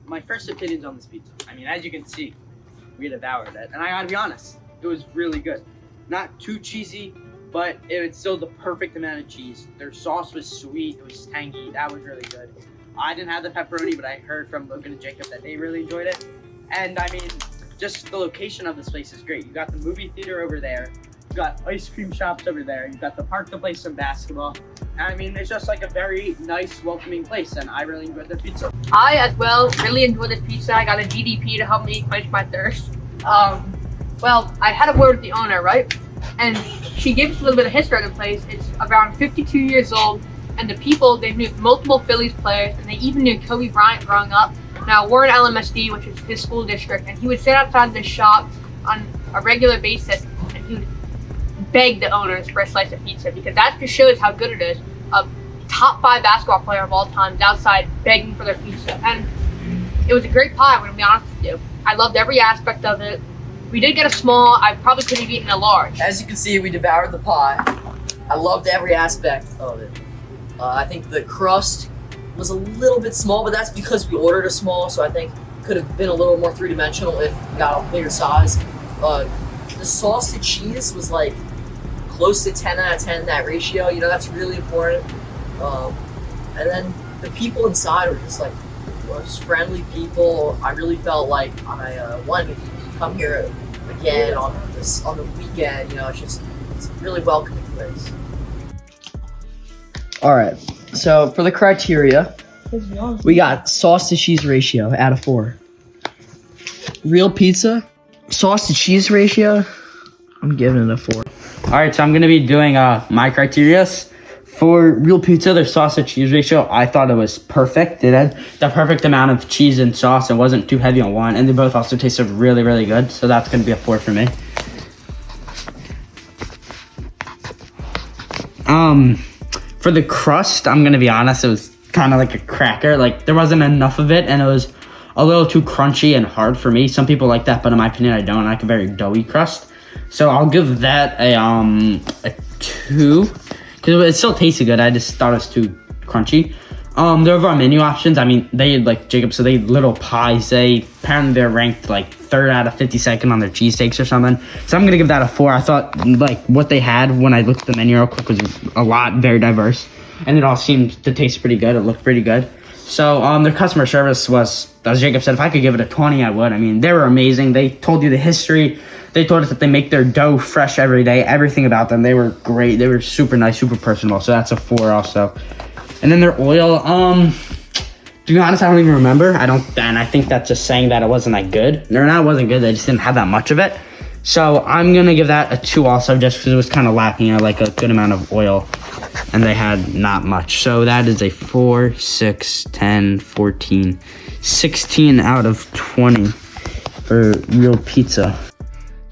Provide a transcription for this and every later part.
My first opinions on this pizza. I mean, as you can see, we devoured it, and I gotta be honest, it was really good. Not too cheesy, but it was still the perfect amount of cheese. Their sauce was sweet, it was tangy, that was really good. I didn't have the pepperoni, but I heard from Logan and Jacob that they really enjoyed it. And I mean, just the location of this place is great. You got the movie theater over there, you got ice cream shops over there, you got the park to play some basketball. And I mean, it's just like a very nice, welcoming place, and I really enjoyed their pizza. I, as well, really enjoyed this pizza. I got a GDP to help me quench my thirst. Well, I had a word with the owner, right? And she gave us a little bit of history of the place. It's around 52 years old, and the people, they've knew multiple Phillies players, and they even knew Kobe Bryant growing up. Now, we're in LMSD, which is his school district, and he would sit outside the shop on a regular basis, and he would beg the owners for a slice of pizza, because that just shows how good it is. A top 5 basketball player of all time is outside begging for their pizza, and it was a great pie, I'm going to be honest with you. I loved every aspect of it. We did get a small. I probably could have eaten a large. As you can see, we devoured the pie. I loved every aspect of it. I think the crust was a little bit small, but that's because we ordered a small, so I think it could have been a little more three-dimensional if we got a bigger size. The sauce to cheese was like close to 10 out of 10, that ratio. You know, that's really important. And then the people inside were just like friendly people. I really felt like I wanted to come here again on the weekend. You know, it's a really welcoming place. All right, so for the criteria, we got sauce to cheese ratio out of 4. Real pizza, sauce to cheese ratio, I'm giving it a 4. All right, so I'm gonna be doing my criterias. For real pizza, their sauce to cheese ratio, I thought it was perfect. It had the perfect amount of cheese and sauce. It wasn't too heavy on one, and they both also tasted really, really good. So that's gonna be a 4 for me. For the crust, I'm gonna be honest, it was kind of like a cracker. Like, there wasn't enough of it, and it was a little too crunchy and hard for me. Some people like that, but in my opinion, I don't. I like a very doughy crust. So I'll give that a 2. Because it still tasted good. I just thought it was too crunchy. There were our menu options. I mean, they had, like Jacob said, they had little pies. Apparently they're ranked like 3rd out of 52nd on their cheesesteaks or something. So I'm going to give that a 4. I thought like what they had when I looked at the menu real quick was a lot, very diverse. And it all seemed to taste pretty good. It looked pretty good. So their customer service was, as Jacob said, if I could give it a 20, I would. I mean, they were amazing. They told you the history. They told us that they make their dough fresh every day. Everything about them, they were great. They were super nice, super personable. So that's a 4 also. And then their oil, to be honest, I don't even remember. And I think that's just saying that it wasn't that good. No, it wasn't good. They just didn't have that much of it. So I'm going to give that a 2 also, just because it was kind of lacking like a good amount of oil. And they had not much. So that is a 4, 6, 10, 14, 16 out of 20 for real pizza.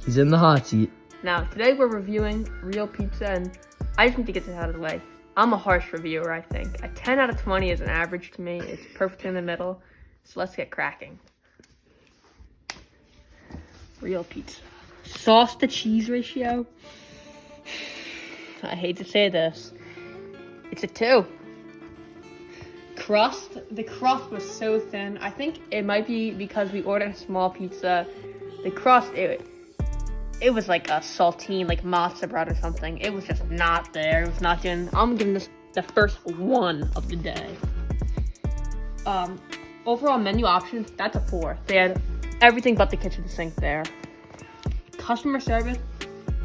He's in the hot seat. Now, today we're reviewing real pizza, and I just need to get this out of the way. I'm a harsh reviewer, I think. A 10 out of 20 is an average to me. It's perfect in the middle. So let's get cracking. Real pizza. Sauce to cheese ratio. I hate to say this. It's a 2. Crust. The crust was so thin. I think it might be because we ordered a small pizza. The crust, it was like a saltine, like matzo bread or something. It was just not there. It was not good. I'm giving this the first 1 of the day. Overall menu options, that's a 4. They had everything but the kitchen sink there. Customer service,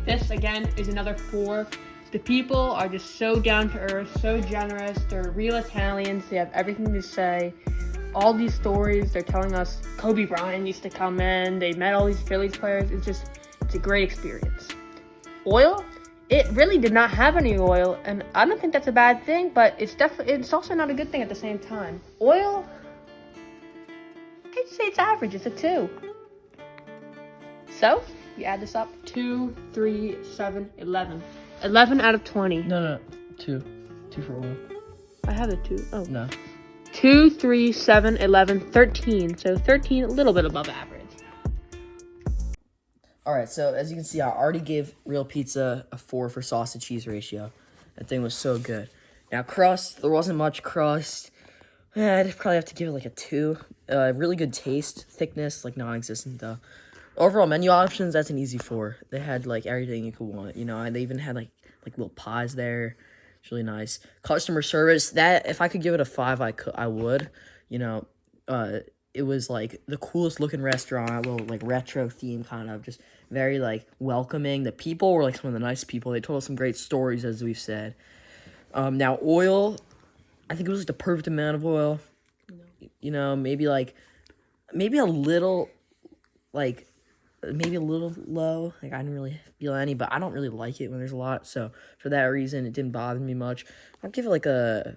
this again is another 4. The people are just so down to earth, so generous. They're real Italians. They have everything to say. All these stories, they're telling us Kobe Bryant used to come in. They met all these Phillies players. It's a great experience. Oil, it really did not have any oil, and I don't think that's a bad thing, but it's also not a good thing at the same time. Oil, I'd say it's average. It's a 2. So, you add this up, 2, 3, 7, 11. 11 out of 20. No. 2. 2 for oil. I have a 2. Oh. No. 2, 3, 7, 11, 13. So 13, a little bit above average. All right, so as you can see, I already gave Real Pizza a 4 for sauce to cheese ratio. That thing was so good. Now, crust, there wasn't much crust. I'd probably have to give it like a 2. Really good taste. Thickness, like non-existent though. Overall menu options, that's an easy 4. They had like everything you could want. You know, they even had like little pies there. It's really nice. Customer service, that if I could give it a 5, I would. You know, it was like the coolest looking restaurant, a little like retro theme kind of, just very like welcoming. The people were like some of the nice people. They told us some great stories, as we've said. Now oil, I think it was like the perfect amount of oil. You know, maybe a little, like maybe a little low. Like I didn't really feel any, but I don't really like it when there's a lot. So for that reason, it didn't bother me much. I'll give it like a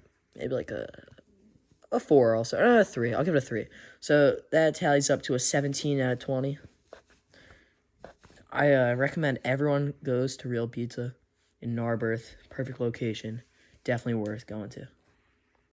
4 also. A 3. I'll give it a 3. So that tallies up to a 17 out of 20. I recommend everyone goes to Real Pizza in Narberth. Perfect location. Definitely worth going to.